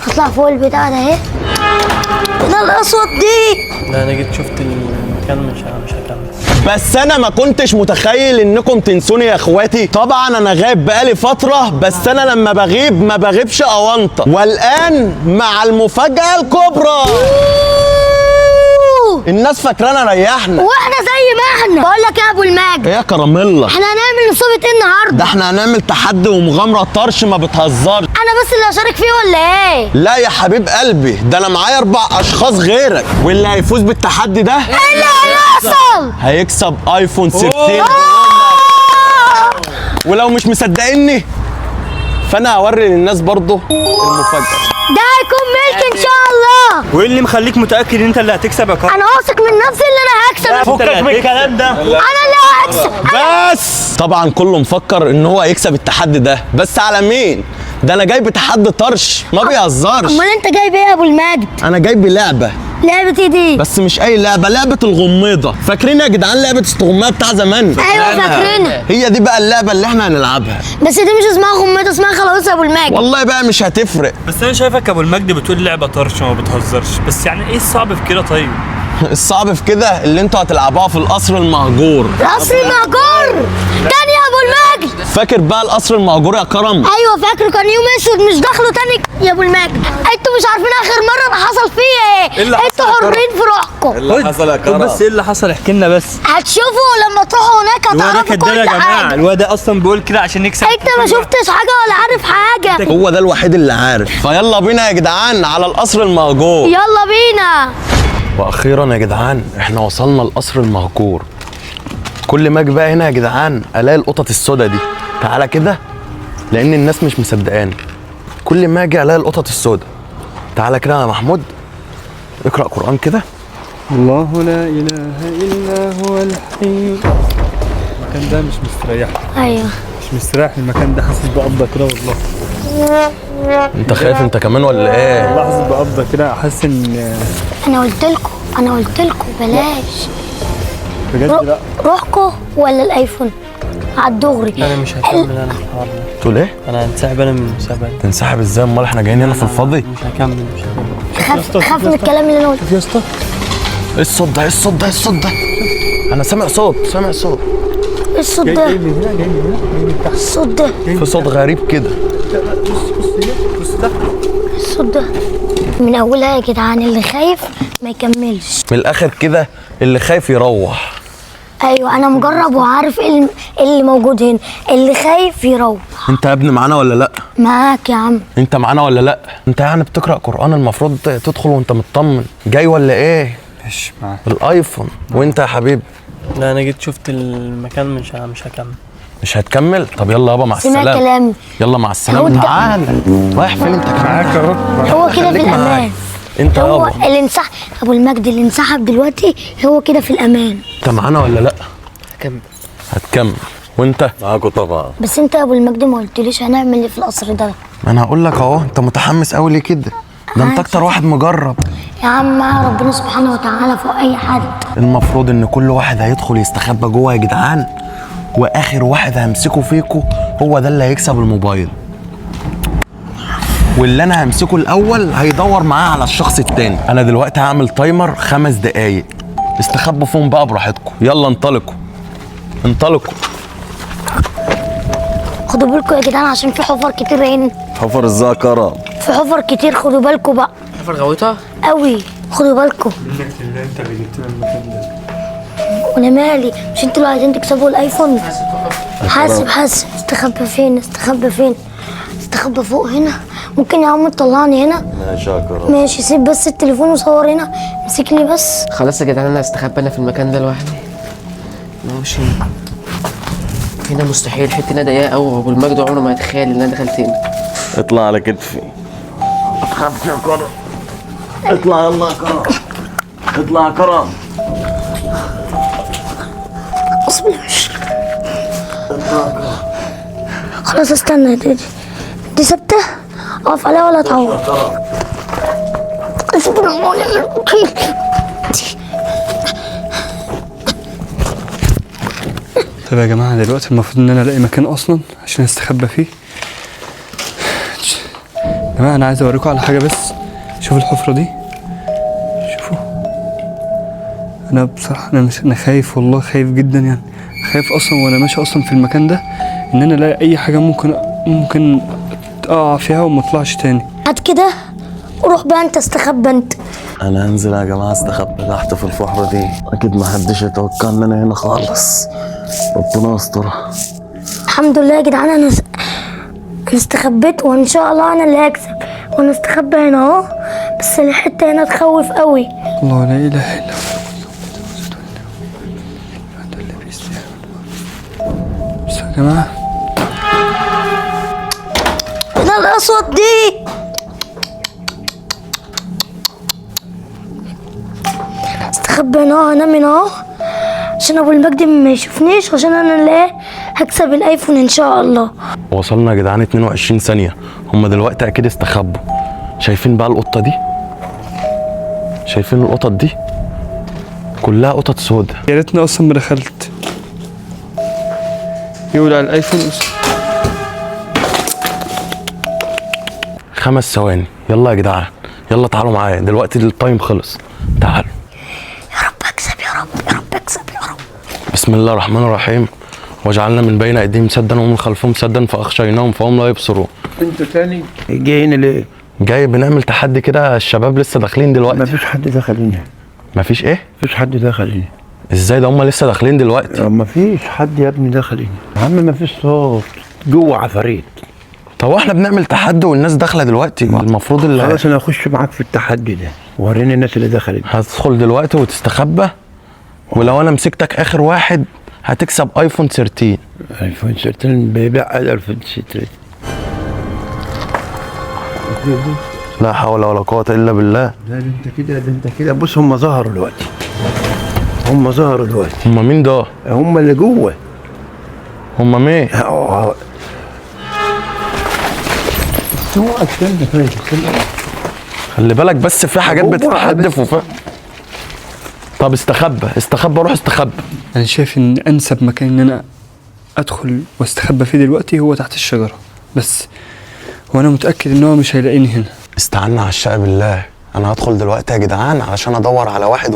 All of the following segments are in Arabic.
اطلع فوق البتاع ده اهي. ده الاسود دي. لا انا جيت شفت المكان مش هكمل. بس انا ما كنتش متخيل انكم تنسوني يا اخواتي. طبعا انا غايب بقالي فتره، بس انا لما بغيب ما بغيبش اونطه. والان مع المفاجاه الكبرى. الناس فاكرانا ريحنا واحنا زي ما احنا. بقول لك يا ابو الماجد، ايه يا كراميلا، احنا هنعمل نصوبة ايه النهارده؟ ده احنا هنعمل تحدي ومغامره طرش ما بتهزرش. انا بس اللي هشارك فيه ولا ايه؟ لا يا حبيب قلبي، ده انا معايا 4 اشخاص غيرك، واللي هيفوز بالتحدي ده ايه اللي هيحصل؟ هيكسب ايفون 16. ولو مش مصدقيني فانا هوري للناس برضه المفاجاه. ده هيكون ملك ان شاء الله. وايه اللي مخليك متاكد ان انت اللي هتكسب يا كرم؟ انا واثق من نفسي اللي انا هكسب. فكك من الكلام ده. انا اللي هكسب. بس طبعا كله مفكر ان هو هيكسب التحدي ده، بس على مين؟ ده انا جايب تحدي طرش ما بيهزرش. امال انت جايب ايه يا ابو الماجد؟ انا جايب لعبه. لعبة ايه دي؟ بس مش اي لعبه، لعبه الغميضه. فاكرين يا جدعان لعبه استغمايه بتاع زمان؟ ايوه فاكرينها. هي دي بقى اللعبه اللي احنا هنلعبها. بس دي مش اسمها غميضه، اسمها خلاص يا ابو الماجد. والله بقى مش هتفرق. بس انا شايفك يا ابو المجد بتقول لعبه طرش وما بتهزرش، بس يعني ايه الصعب في كده طيب؟ الصعب في كده اللي انتوا هتلعبوها في القصر المهجور. القصر المهجور تاني يا ابو الماجد. فاكر بقى القصر المهجور يا كرم؟ ايوه فاكره، كان يوم اسود مش داخله تاني يا ابو الماجد. انتوا مش عارفين اخر مره انا حصل فيا ايه. انتوا حرين في روحكم. اللي حصل يا كرم؟ بس ايه اللي حصل؟ احكي لنا بس. هتشوفوا لما تروحوا هناك الواد ده هتعرفوا كداب يا كل جماعه، حاجه. الواد ده اصلا بيقول كده عشان يكسب. انت ما شفتش حاجه ولا عارف حاجه. هو ده الوحيد اللي عارف. فيلا بينا يا جدعان على القصر المهجور. يلا بينا. واخيرا يا جدعان احنا وصلنا القصر المهجور. كل ما اجي بقى هنا يا جدعان الاقي القطط السودا دي. تعالى كده لان الناس مش مصدقاني. كل ما اجي الاقي القطط السودا. تعالى كده يا محمود اقرا قران كده. الله لا اله الا هو الحي. المكان ده مش مستريح، ايوه مش مستريح المكان ده، حاسس بقبضه كده والله. انت خايف انت كمان ولا ايه؟ والله حاسس بقبضه كده، حاسس ان انا قلت لكم بلاش. بجد لا. روحكم ولا الايفون على الدغري. انا مش هكمل انا في الحوار ده. تقول ايه؟ انا هنسحب انا من المسابقه. تنسحب ازاي؟ امال احنا جايين هنا في الفاضي؟ مش هكمل. خاف من الكلام اللي انا قلته. يا اسطى ايه الصوت ده؟ ايه الصوت ده؟ ايه الصوت ده؟ انا سامع صوت. ايه الصوت ده؟ جاي من هنا، جاي من تحت. الصوت ده في صوت غريب كده. بص ده. الصوت ده من اولها يا جدعان، اللي خايف ما يكملش. من الاخر كده اللي خايف يروح. ايوه انا مجرب وعارف ايه اللي موجود هنا. اللي خايف يروح. انت يا ابني معانا ولا لا؟ معاك يا عم. انت معانا ولا لا؟ انت يعني بتقرا قران، المفروض تدخل وانت مطمن. جاي ولا ايه؟ ماشي معاك. الايفون. وانت يا حبيبي؟ لا انا جيت شفت المكان مش هكمل. مش هتكمل؟ طب يلا يابا مع سمع السلامه. كلامي. يلا مع هو السلامه. انت- تعالى رايح فين انت كمان؟ معاك اهو. هو كده في خليك معايا. الامان. انت هو يابا اللي انسحب ابو المجد، اللي انسحب دلوقتي هو كده في الامان. انت معانا ولا لا؟ هكمل. هتكمل. وانت؟ معاكوا طبعا. بس انت يا ابو المجد ما قلتليش هنعمل ايه في القصر ده. ما انا هقول لك اهو. انت متحمس قوي ليه كده؟ ده انت اكتر واحد مجرب. يا عم ربنا سبحانه وتعالى فوق اي حد. المفروض ان كل واحد هيدخل يستخبى جوه يا جدعان، واخر واحد همسكه فيكو هو ده اللي هيكسب الموبايل. واللي انا همسكه الاول هيدور معاه على الشخص التاني. انا دلوقتي هعمل تايمر 5 دقايق. استخبوا فيهم بقى براحتكم. يلا انطلقوا انطلقوا. خدوا بالكم يا جدعان عشان في حفر كتير هنا. حفر الذاكرة. في حفر كتير، خدوا بالكم بقى حفر غويطه قوي. خدوا بالكم. منك لله انت اللي جبت لنا المكان ده. وانا مالي؟ مش انتوا اللي عايزين تكسبوا الايفون؟ حاسب. استخبى فين؟ استخبى فوق هنا. ممكن يا عم تطلعني هنا؟ ماشي يا كرم. ماشي. سيب بس التليفون وصور هنا. مسكني بس. خلاص يا جدعان انا هستخبى انا في المكان ده لوحدي. ماشي. هنا مستحيل، الحته هنا ضيقه قوي، وابو المجد عمره ما يتخيل ان انا دخلت هنا. اطلع على كتفي. خاف يا كرم. اطلع يلا يا كرم. اطلع يا كرم. اصبر مش خلاص. استنى دي ثابته. اقف عليها ولا اتعور. اصبر طب يا جماعه دلوقتي المفروض ان انا الاقي مكان اصلا عشان استخبى فيه. يا جماعه جماعة انا عايز اوريكم على حاجة بس. شوفوا الحفرة دي، شوفوا. انا بصراحة انا خايف، والله خايف جدا يعني. خايف اصلا وانا ماشي اصلا في المكان ده ان انا الاقي اي حاجة ممكن اقع فيها وما اطلعش تاني. هات كده وروح بقى انت استخبى انت. انا هنزل يا جماعه استخبى تحت في الفحره دي، اكيد ما حدش يتوقع ان انا هنا خالص. ربنا يسترها. الحمد لله يا جدعان، انا استخبيت وان شاء الله انا اللي هكسب. وانا استخبى هنا اهو، بس الحته هنا تخوف قوي. الله لا اله الا هو. بس يا جماعة انا الاصوات دي. استخبى هنا اهو، انام هنا اهو عشان ابو المجد ما يشوفنيش، عشان انا اللي هكسب الايفون ان شاء الله. وصلنا يا جدعان 22 ثانيه. هم دلوقتي اكيد استخبوا. شايفين بقى القطه دي؟ شايفين القطط دي؟ كلها قطط سودا. يا ريتني اصلا ما دخلت. يقول على الايفون 5 ثواني. يلا يا جدعان، يلا تعالوا معايا دلوقتي، التايم خلص. تعالوا. يا رب اكسب، يا رب يا رب اكسب يا رب. بسم الله الرحمن الرحيم. وجعلنا من بين ايديهم سدا ومن خلفهم سدا فاغشيناهم فهم لا يبصرون. انتوا تاني جايين ليه؟ جاي بنعمل تحدي كده، الشباب لسه داخلين دلوقتي. مفيش حد دخل هنا. مفيش ايه؟ مفيش حد دخل هنا. ازاي ده؟ هم لسه داخلين دلوقتي. مفيش حد يا ابني دخل هنا يا عم، مفيش صوت جوه عفاريت. طب احنا بنعمل تحدي والناس داخله دلوقتي، المفروض خلاص انا هخش معاك في التحدي ده، وريني الناس اللي دخلت. هتدخل دلوقتي وتستخبى، ولو انا مسكتك اخر واحد هتكسب ايفون 13. ايفون 13 بيبيع 1013. لا حول ولا قوه الا بالله. لا ده انت كده بص، هم ظهروا دلوقتي. هم مين ده؟ هم اللي جوه. هم مين؟ خلي بالك بس، في حاجات بتتحدف وفي. طب استخبى روح استخبى. انا شايف ان انسب مكان ان انا ادخل واستخبى فيه دلوقتي هو تحت الشجرة بس، وانا متأكد ان هو مش هيلاقيني هنا. استعنا على الشقة بالله. انا هدخل دلوقتي يا جدعان علشان ادور على واحد.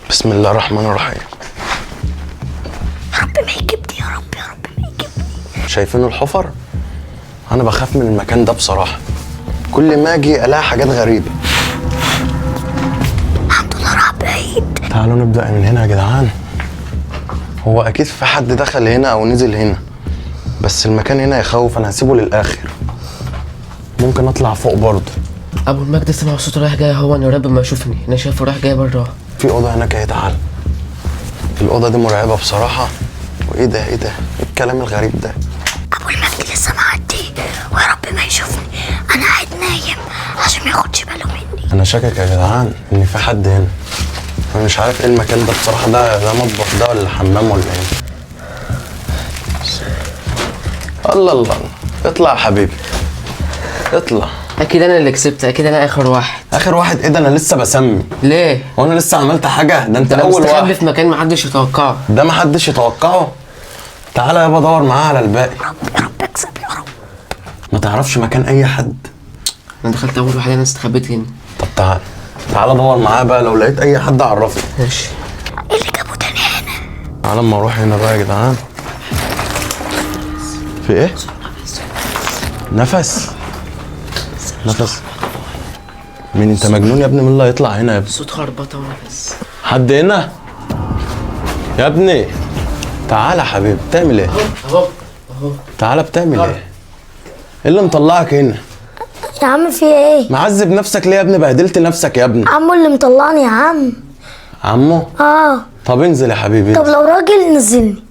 بسم الله الرحمن الرحيم. يا رب ما يجيبني، يا رب يا رب ما يجيبني. شايفين الحفر؟ انا بخاف من المكان ده بصراحة، كل ما اجي الاقي حاجات غريبة. الحمد لله راح بعيد. تعالوا نبدأ من هنا يا جدعان. هو اكيد في حد دخل هنا او نزل هنا، بس المكان هنا يخوف. انا هسيبه للاخر، ممكن اطلع فوق برضه. ابو المجد سمع صوته رايح جاي، هو يا رب ما يشوفني. انا شايفه رايح جاي بره. في اوضه هناك اهي، تعال. الاوضه دي مرعبه بصراحه. وايه ده؟ ايه الكلام الغريب ده؟ ابو المجد لسه معدي، ويا رب ما يشوفني. انا قاعد نايم عشان ما ياخدش باله مني. انا شاكك يا جدعان ان في حد هنا. انا مش عارف ايه المكان ده بصراحه. ده مطبخ ده ولا حمام ولا ايه؟ الله اطلع يا حبيبي، اطلع. اكيد انا اللي كسبت، اكيد انا اخر واحد. اخر واحد ايه ده؟ انا لسه بسمي. ليه؟ وانا لسه عملت حاجه؟ ده انت انا اول مستخبي واحد في مكان محدش يتوقعه. ده محدش يتوقعه. تعالى يابا دور معاه على الباقي. يا رب اكسب يا رب. ما تعرفش مكان اي حد؟ انا دخلت اول واحد، انا استخبيت هنا. طب تعالى دور معاه بقى، لو لقيت اي حد عرفني. ماشي. ايه اللي جابه تاني هنا؟ تعالى اما اروح هنا بقى يا جدعان. في ايه؟ نفس. مين انت؟ مجنون يا ابني؟ مين اللي هيطلع هنا يا ابني؟ صوت خربطه ونفس. حد هنا يا ابني؟ تعالى يا حبيبي، بتعمل ايه؟ اهو تعالى، بتعمل ايه؟ ايه اللي مطلعك هنا؟ يا عم في ايه؟ معذب نفسك ليه يا ابني؟ بهدلت نفسك يا ابني. عمو اللي مطلعني يا عم. عمو؟ طب انزل يا حبيبي. طب لو راجل نزلني.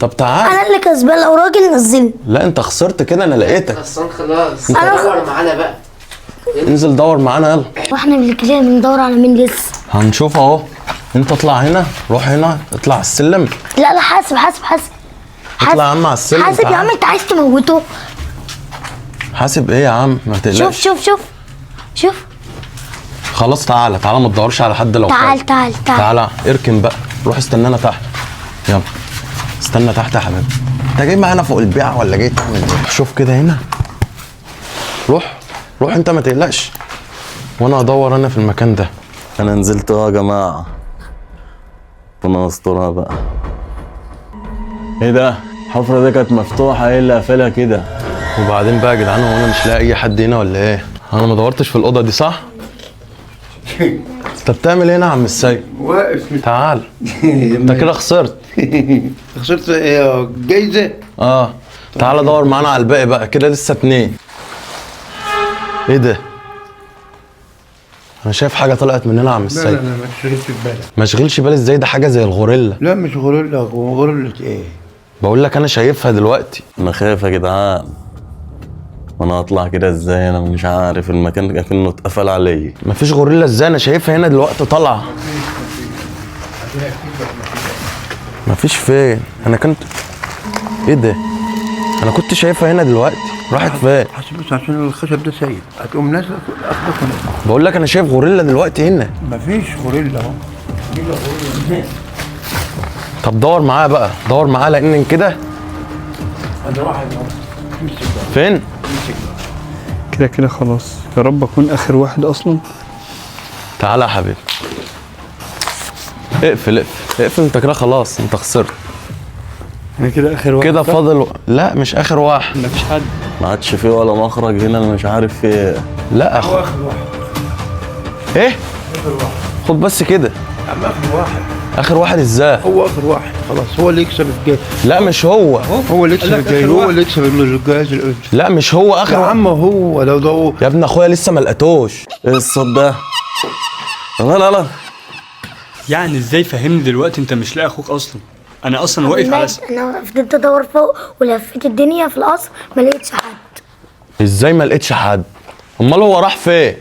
طب تعال. انا اللي كسبان، لو راجل نزلني. لا انت خسرت كده، انا لقيتك. خلاص. دور معانا بقى. انزل دور معانا يلا. واحنا بالكلام بندور على مين لسه؟ هنشوف اهو. انت اطلع هنا، روح هنا، اطلع على السلم. لا حاسب. اطلع يا عم على السلم. حاسب يا عم، انت عايز تموته. حاسب ايه يا عم؟ ما تقلقش. شوف. خلاص تعالى ما تدورش على حد. لو تعالى اركن بقى، روح استنانا تحت. يلا استنى تحت يا حبيبي. انت جاي معانا فوق البيعة ولا جاي تعمل ايه؟ شوف كده هنا. روح روح انت ما تقلقش، وانا ادور انا في المكان ده. انا نزلت يا جماعه، ربنا يسترها بقى. ايه ده؟ الحفره دي كانت مفتوحه، ايه اللي قافلها كده؟ وبعدين بقى يا جدعان، هو انا مش لاقي اي حد هنا ولا ايه؟ انا ما دورتش في الاوضه دي صح؟ انت بتعمل ايه هنا يا عم السيد؟ واقف تعال انت كده خسرت. خسرت جايزه. اه تعال دور معانا على الباقي بقى، كده لسه 2. ايه ده؟ انا شايف حاجه طلعت مننا يا عم لا السيد. لا لا، ما تشغلش بالك. ما اشغلش بالي ازاي؟ ده حاجه زي الغوريلا. لا مش غوريلا، غوريلا ايه؟ بقول لك انا شايفها دلوقتي. انا خايف يا جدعان، وانا هطلع كده ازاي؟ انا مش عارف، المكان كأنه اتقفل عليا. مفيش غوريلا ازاي؟ انا شايفها هنا دلوقتي طالعه. مفيش فين؟ انا كنت ايه ده؟ انا كنت شايفها هنا دلوقتي، راحت فين؟ بس عشان الخشب ده سايب، هتقوم نازله اخدك. بقول لك انا شايف غوريلا دلوقتي هنا. مفيش غوريلا اهو. طب دور معاه بقى، دور معاه، لان كده انا واحد فين؟ كده كده خلاص، يا رب اكون اخر واحد اصلا. تعالى يا حبيبي، اقفل اقفل اقفل، انت كده خلاص انت خسرت. انا كده اخر واحد كده فاضل لا مش اخر واحد. مفيش حد. ما عادش فيه ولا مخرج هنا، انا مش عارف في ايه. لا اخو اخر واحد. ايه؟ خد بس كده. عم اخر واحد. اخر واحد ازاي؟ هو اخر واحد خلاص، هو اللي يكسب الجاي. لا مش هو. هو اللي يكسب الجاي، هو اللي يكسب الجائزه الاولى. لا مش هو اخر يا واحد. عم هو لو ده يا ابن اخويا لسه ما لقيتوش. ايه الصوت ده؟ لا لا لا، يعني ازاي؟ فهمني دلوقتي، انت مش لاقي اخوك اصلا. انا اصلا واقف على انا فضلت ادور فوق ولفيت الدنيا في القصر ما لقيتش حد. ازاي ما لقيتش حد؟ امال هو راح فين؟